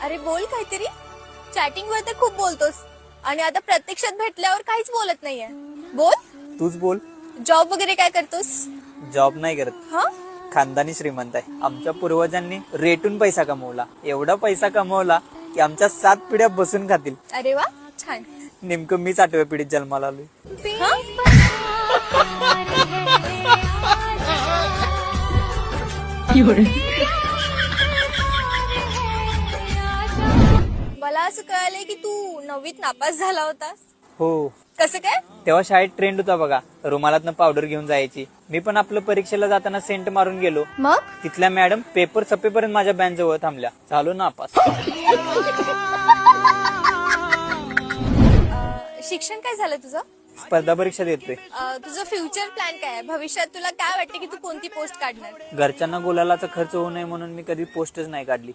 अरे बोल काहीतरी. चॅटिंग वर तर खूप बोलतोस आणि आता प्रत्यक्षात भेटल्यावर काहीच बोलत नाहीये. बोल. तूच बोल. जॉब वगैरे काय करतोस? जॉब नाही करत. हा. खानदानी श्रीमंत आहे. आमच्या पूर्वजांनी रेटून पैसा कमवला, एवढा पैसा कमवला की आमच्या 7 पिढ्या बसून खातील. अरे वा, छान. नेमकं मीच 8व्या पिढीत जन्माला आलोय. हा? मला असं कळालंय की तू 9वीत नापास झाला होतास. हो, कसं काय? तेव्हा शाळेत ट्रेंड होता बघा, रुमालातनं पावडर घेऊन जायची. मी पण आपलं परीक्षेला जाताना सेंट मारून गेलो. मग तिथल्या मॅडम पेपर सपेपर्यंत माझ्या बँच जवळ थांबल्या. झालो नापास. शिक्षण काय झालं तुझं? स्पर्धा परीक्षा देतोय. तुझं फ्युचर प्लॅन काय आहे? भविष्यात तुला काय वाटतं की तू कोणती पोस्ट काढणार? घरच्यांना गुलालाचा खर्च होऊ नये म्हणून मी कधी पोस्टच नाही काढली.